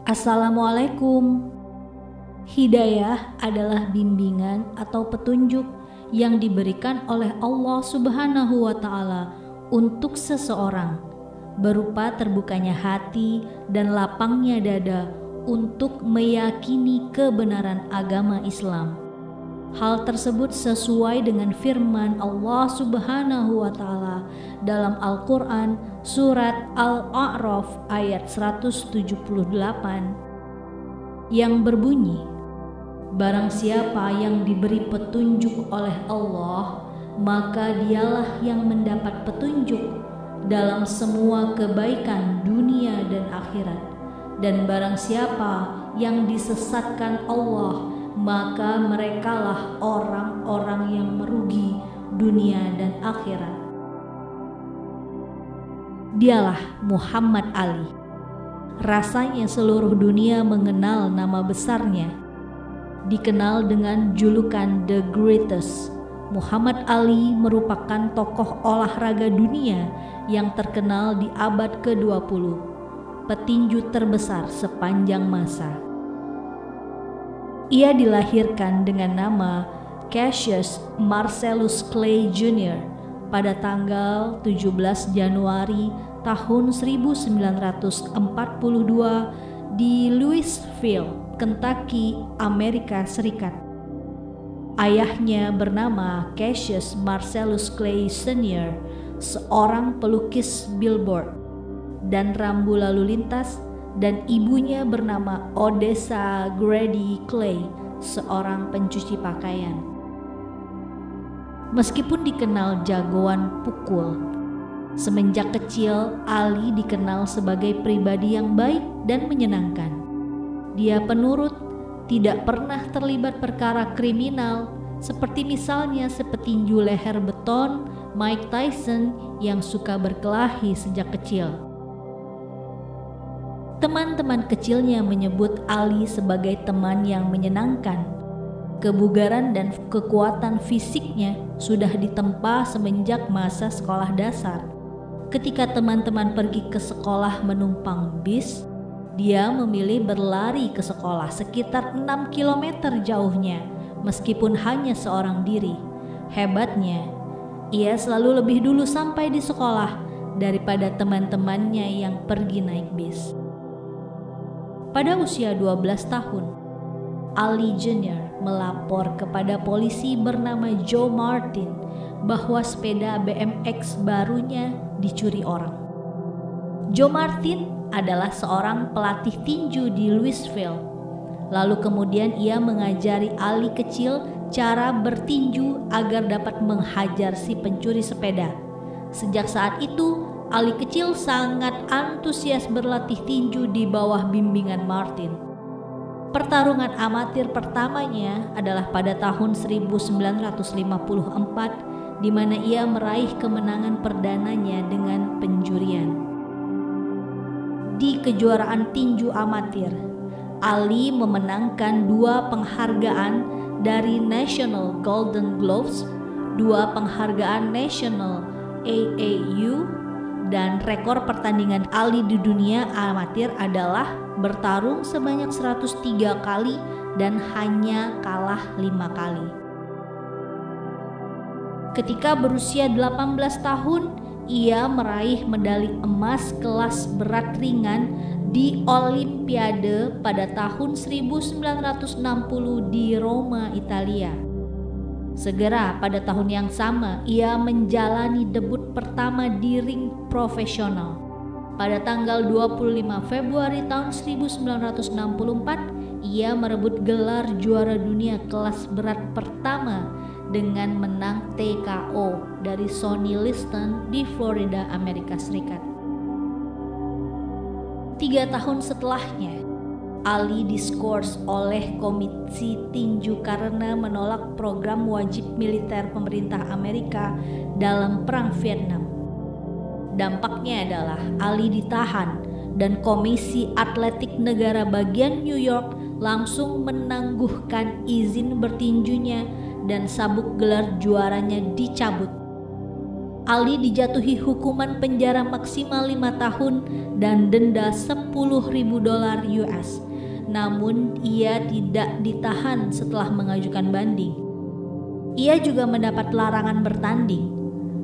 Assalamualaikum. Hidayah adalah bimbingan atau petunjuk yang diberikan oleh Allah Subhanahu wa Ta'ala untuk seseorang, berupa terbukanya hati dan lapangnya dada untuk meyakini kebenaran agama Islam. Hal tersebut sesuai dengan firman Allah Subhanahu wa Ta'ala dalam Al-Quran surat Al-A'raf ayat 178 yang berbunyi, "Barang siapa yang diberi petunjuk oleh Allah, maka dialah yang mendapat petunjuk dalam semua kebaikan dunia dan akhirat. Dan barang siapa yang disesatkan Allah, maka merekalah orang-orang yang merugi dunia dan akhirat." Dialah Muhammad Ali. Rasanya seluruh dunia mengenal nama besarnya. Dikenal dengan julukan The Greatest, Muhammad Ali merupakan tokoh olahraga dunia yang terkenal di abad ke-20, petinju terbesar sepanjang masa. Ia dilahirkan dengan nama Cassius Marcellus Clay Jr. pada tanggal 17 Januari tahun 1942 di Louisville, Kentucky, Amerika Serikat. Ayahnya bernama Cassius Marcellus Clay Sr., seorang pelukis billboard dan rambu lalu lintas, dan ibunya bernama Odessa Grady Clay, seorang pencuci pakaian. Meskipun dikenal jagoan pukul, semenjak kecil Ali dikenal sebagai pribadi yang baik dan menyenangkan. Dia penurut, tidak pernah terlibat perkara kriminal, seperti misalnya sepetinju leher beton Mike Tyson yang suka berkelahi sejak kecil. Teman-teman kecilnya menyebut Ali sebagai teman yang menyenangkan. Kebugaran dan kekuatan fisiknya sudah ditempa semenjak masa sekolah dasar. Ketika teman-teman pergi ke sekolah menumpang bis, dia memilih berlari ke sekolah sekitar 6 km jauhnya, meskipun hanya seorang diri. Hebatnya, ia selalu lebih dulu sampai di sekolah daripada teman-temannya yang pergi naik bis. Pada usia 12 tahun, Ali Jr. melapor kepada polisi bernama Joe Martin bahwa sepeda BMX barunya dicuri orang. Joe Martin adalah seorang pelatih tinju di Louisville. Lalu kemudian ia mengajari Ali kecil cara bertinju agar dapat menghajar si pencuri sepeda. Sejak saat itu, Ali kecil sangat antusias berlatih tinju di bawah bimbingan Martin. Pertarungan amatir pertamanya adalah pada tahun 1954, di mana ia meraih kemenangan perdananya dengan penjurian. Di kejuaraan tinju amatir, Ali memenangkan 2 penghargaan dari National Golden Gloves, 2 penghargaan National AAU, dan rekor pertandingan Ali di dunia amatir adalah bertarung sebanyak 103 kali dan hanya kalah 5 kali. Ketika berusia 18 tahun, ia meraih medali emas kelas berat ringan di Olimpiade pada tahun 1960 di Roma, Italia. Segera pada tahun yang sama, ia menjalani debut pertama di ring profesional. Pada tanggal 25 Februari tahun 1964, ia merebut gelar juara dunia kelas berat pertama dengan menang TKO dari Sonny Liston di Florida, Amerika Serikat. 3 tahun setelahnya, Ali diskors oleh Komisi Tinju karena menolak program wajib militer pemerintah Amerika dalam Perang Vietnam. Dampaknya adalah Ali ditahan dan Komisi Atletik Negara bagian New York langsung menangguhkan izin bertinjunya dan sabuk gelar juaranya dicabut. Ali dijatuhi hukuman penjara maksimal 5 tahun dan denda $10.000 US. Namun ia tidak ditahan setelah mengajukan banding. Ia juga mendapat larangan bertanding.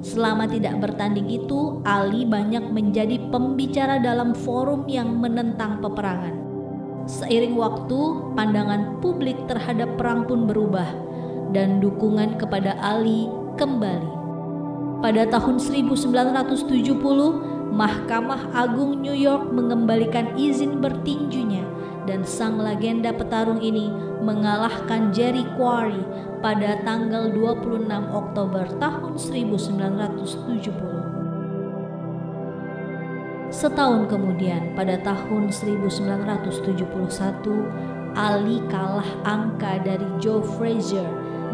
Selama tidak bertanding itu, Ali banyak menjadi pembicara dalam forum yang menentang peperangan. Seiring waktu, pandangan publik terhadap perang pun berubah dan dukungan kepada Ali kembali. Pada tahun 1970, Mahkamah Agung New York mengembalikan izin bertinjunya dan sang legenda petarung ini mengalahkan Jerry Quarry pada tanggal 26 Oktober tahun 1970. Setahun kemudian, pada tahun 1971, Ali kalah angka dari Joe Frazier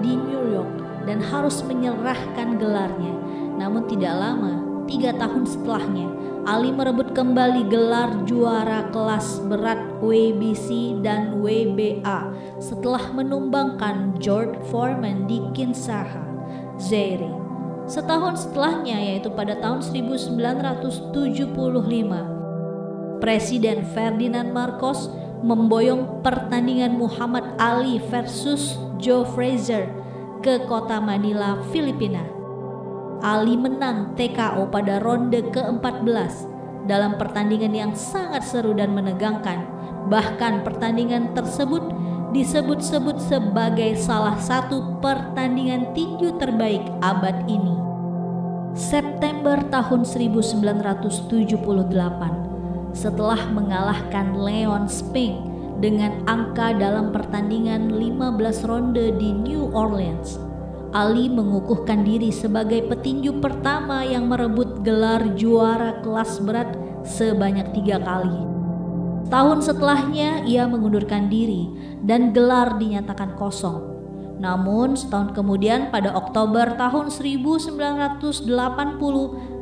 di New York dan harus menyerahkan gelarnya. Namun tidak lama, 3 tahun setelahnya, Ali merebut kembali gelar juara kelas berat WBC dan WBA setelah menumbangkan George Foreman di Kinshasa, Zaire. Setahun setelahnya, yaitu pada tahun 1975, Presiden Ferdinand Marcos memboyong pertandingan Muhammad Ali versus Joe Frazier ke kota Manila, Filipina. Ali menang TKO pada ronde ke-14 dalam pertandingan yang sangat seru dan menegangkan. Bahkan pertandingan tersebut disebut-sebut sebagai salah satu pertandingan tinju terbaik abad ini. September tahun 1978, setelah mengalahkan Leon Spinks dengan angka dalam pertandingan 15 ronde di New Orleans, Ali mengukuhkan diri sebagai petinju pertama yang merebut gelar juara kelas berat sebanyak 3 kali. Tahun setelahnya ia mengundurkan diri dan gelar dinyatakan kosong. Namun setahun kemudian pada Oktober tahun 1980,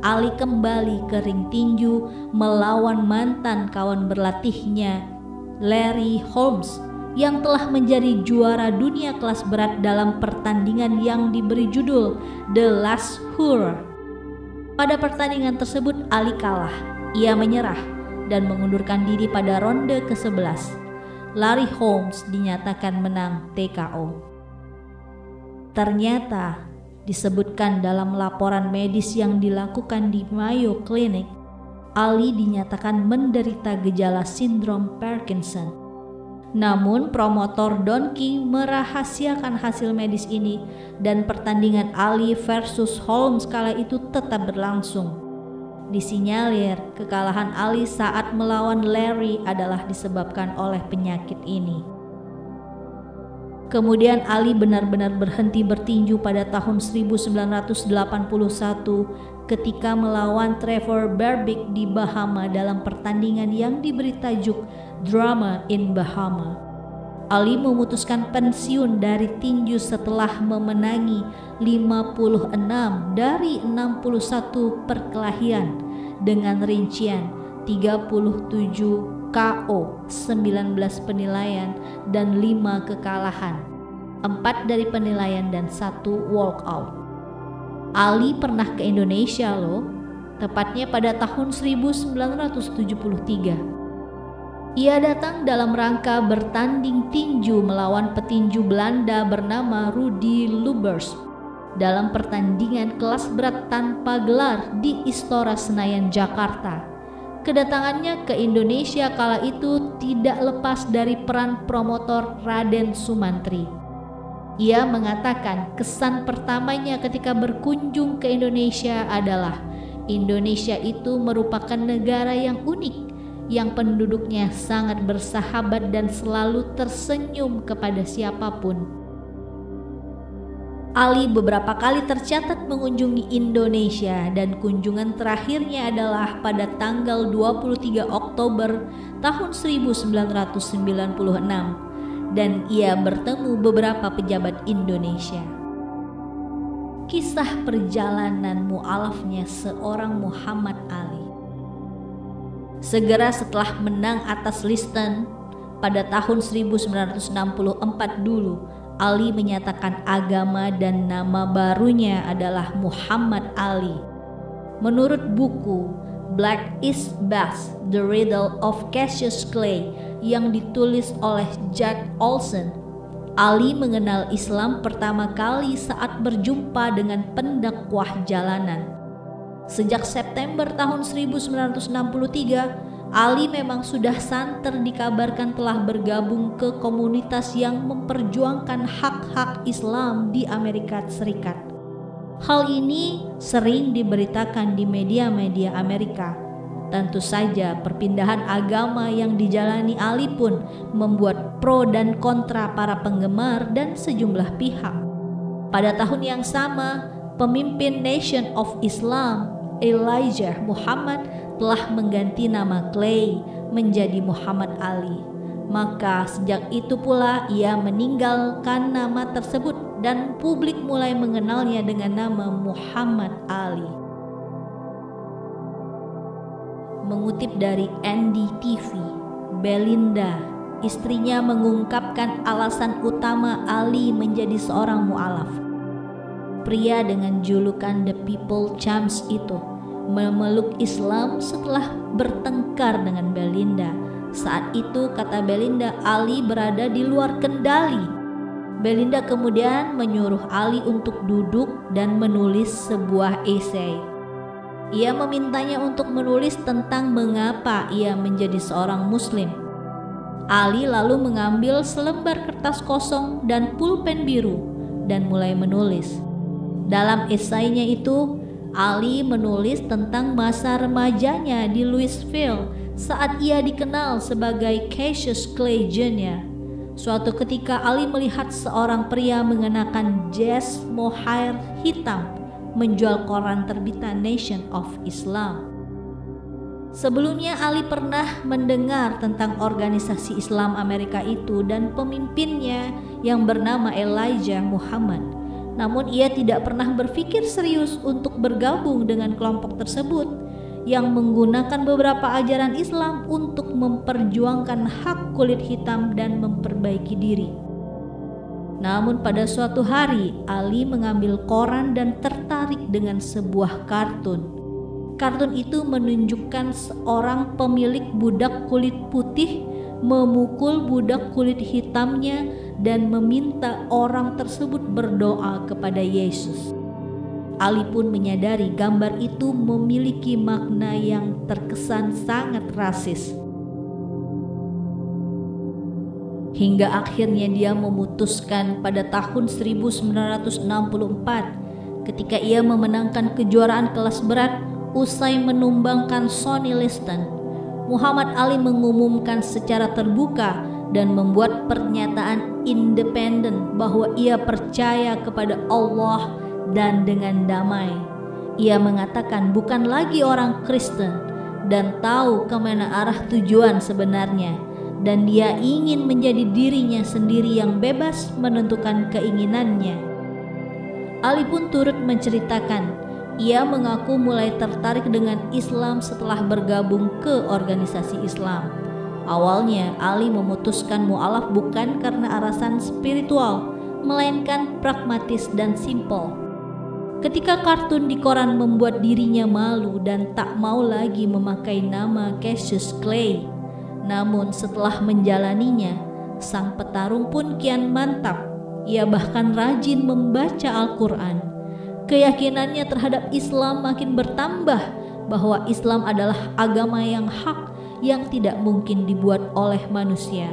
Ali kembali ke ring tinju melawan mantan kawan berlatihnya, Larry Holmes, yang telah menjadi juara dunia kelas berat dalam pertandingan yang diberi judul The Last Hurrah. Pada pertandingan tersebut Ali kalah. Ia menyerah dan mengundurkan diri pada ronde ke-11. Larry Holmes dinyatakan menang TKO. Ternyata disebutkan dalam laporan medis yang dilakukan di Mayo Clinic, Ali dinyatakan menderita gejala sindrom Parkinson. Namun promotor Don King merahasiakan hasil medis ini dan pertandingan Ali versus Holmes kala itu tetap berlangsung. Disinyalir kekalahan Ali saat melawan Larry adalah disebabkan oleh penyakit ini. Kemudian Ali benar-benar berhenti bertinju pada tahun 1981 ketika melawan Trevor Berbick di Bahama dalam pertandingan yang diberi tajuk Drama in Bahama. Ali memutuskan pensiun dari tinju setelah memenangi 56 dari 61 perkelahian dengan rincian 37 KO, 19 penilaian dan 5 kekalahan, 4 dari penilaian dan 1 walkout. Ali pernah ke Indonesia loh, tepatnya pada tahun 1973. Ia datang dalam rangka bertanding tinju melawan petinju Belanda bernama Rudy Lubbers dalam pertandingan kelas berat tanpa gelar di Istora Senayan, Jakarta. Kedatangannya ke Indonesia kala itu tidak lepas dari peran promotor Raden Sumantri. Ia mengatakan kesan pertamanya ketika berkunjung ke Indonesia adalah Indonesia itu merupakan negara yang unik, yang penduduknya sangat bersahabat dan selalu tersenyum kepada siapapun. Ali beberapa kali tercatat mengunjungi Indonesia dan kunjungan terakhirnya adalah pada tanggal 23 Oktober tahun 1996 dan ia bertemu beberapa pejabat Indonesia. Kisah perjalanan mu'alafnya seorang Muhammad Ali. Segera setelah menang atas Liston pada tahun 1964 dulu, Ali menyatakan agama dan nama barunya adalah Muhammad Ali. Menurut buku Black is Best: The Riddle of Cassius Clay yang ditulis oleh Jack Olson, Ali mengenal Islam pertama kali saat berjumpa dengan pendakwah jalanan. Sejak September tahun 1963, Ali memang sudah santer dikabarkan telah bergabung ke komunitas yang memperjuangkan hak-hak Islam di Amerika Serikat. Hal ini sering diberitakan di media-media Amerika. Tentu saja perpindahan agama yang dijalani Ali pun membuat pro dan kontra para penggemar dan sejumlah pihak. Pada tahun yang sama, pemimpin Nation of Islam, Elijah Muhammad, telah mengganti nama Clay menjadi Muhammad Ali. Maka sejak itu pula ia meninggalkan nama tersebut dan publik mulai mengenalnya dengan nama Muhammad Ali. Mengutip dari NDTV, Belinda, istrinya, mengungkapkan alasan utama Ali menjadi seorang mu'alaf. Pria dengan julukan The People Champs itu memeluk Islam setelah bertengkar dengan Belinda. Saat itu, kata Belinda, Ali berada di luar kendali. Belinda kemudian menyuruh Ali untuk duduk dan menulis sebuah esai. Ia memintanya untuk menulis tentang mengapa ia menjadi seorang Muslim. Ali lalu mengambil selembar kertas kosong dan pulpen biru dan mulai menulis. Dalam esainya itu, Ali menulis tentang masa remajanya di Louisville saat ia dikenal sebagai Cassius Clay Jr. Suatu ketika Ali melihat seorang pria mengenakan jas mohair hitam menjual koran terbitan Nation of Islam. Sebelumnya Ali pernah mendengar tentang organisasi Islam Amerika itu dan pemimpinnya yang bernama Elijah Muhammad. Namun ia tidak pernah berpikir serius untuk bergabung dengan kelompok tersebut yang menggunakan beberapa ajaran Islam untuk memperjuangkan hak kulit hitam dan memperbaiki diri. Namun pada suatu hari Ali mengambil koran dan tertarik dengan sebuah kartun. Kartun itu menunjukkan seorang pemilik budak kulit putih memukul budak kulit hitamnya dan meminta orang tersebut berdoa kepada Yesus. Ali pun menyadari gambar itu memiliki makna yang terkesan sangat rasis. Hingga akhirnya dia memutuskan pada tahun 1964 ketika ia memenangkan kejuaraan kelas berat usai menumbangkan Sonny Liston. Muhammad Ali mengumumkan secara terbuka dan membuat pernyataan independen bahwa ia percaya kepada Allah dan dengan damai. Ia mengatakan bukan lagi orang Kristen dan tahu kemana arah tujuan sebenarnya. Dan dia ingin menjadi dirinya sendiri yang bebas menentukan keinginannya. Ali pun turut menceritakan, ia mengaku mulai tertarik dengan Islam setelah bergabung ke organisasi Islam. Awalnya Ali memutuskan mu'alaf bukan karena alasan spiritual, melainkan pragmatis dan simpel. Ketika kartun di koran membuat dirinya malu dan tak mau lagi memakai nama Cassius Clay. Namun setelah menjalaninya, sang petarung pun kian mantap. Ia bahkan rajin membaca Al-Quran. Keyakinannya terhadap Islam makin bertambah bahwa Islam adalah agama yang hak yang tidak mungkin dibuat oleh manusia.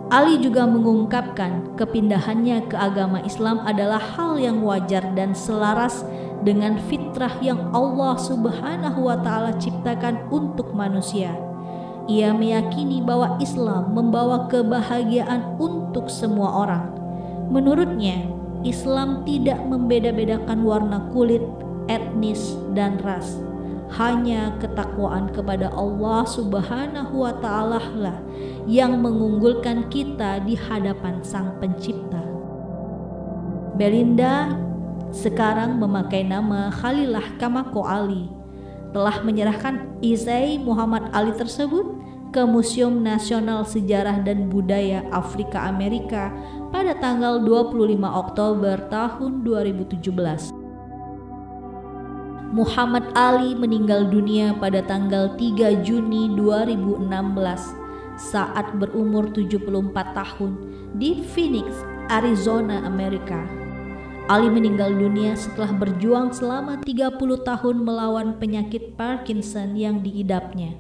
Ali juga mengungkapkan kepindahannya ke agama Islam adalah hal yang wajar dan selaras dengan fitrah yang Allah Subhanahu wa Ta'ala ciptakan untuk manusia. Ia meyakini bahwa Islam membawa kebahagiaan untuk semua orang. Menurutnya, Islam tidak membeda-bedakan warna kulit, etnis, dan ras. Hanya ketakwaan kepada Allah Subhanahu wa Ta'ala lah yang mengunggulkan kita di hadapan Sang Pencipta. Belinda sekarang memakai nama Khalilah Kamako Ali, telah menyerahkan esai Muhammad Ali tersebut ke Museum Nasional Sejarah dan Budaya Afrika Amerika pada tanggal 25 Oktober tahun 2017. Muhammad Ali meninggal dunia pada tanggal 3 Juni 2016 saat berumur 74 tahun di Phoenix, Arizona, Amerika. Ali meninggal dunia setelah berjuang selama 30 tahun melawan penyakit Parkinson yang diidapnya.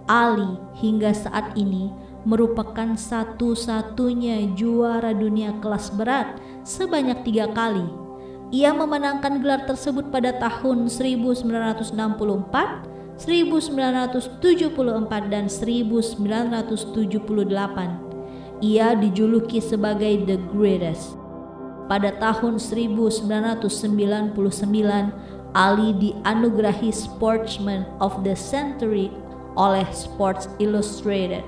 Ali hingga saat ini merupakan satu-satunya juara dunia kelas berat sebanyak 3 kali. Ia memenangkan gelar tersebut pada tahun 1964, 1974, dan 1978. Ia dijuluki sebagai The Greatest. Pada tahun 1999, Ali dianugerahi Sportsman of the Century oleh Sports Illustrated.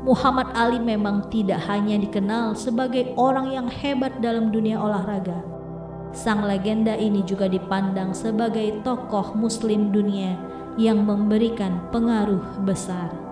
Muhammad Ali memang tidak hanya dikenal sebagai orang yang hebat dalam dunia olahraga. Sang legenda ini juga dipandang sebagai tokoh Muslim dunia yang memberikan pengaruh besar.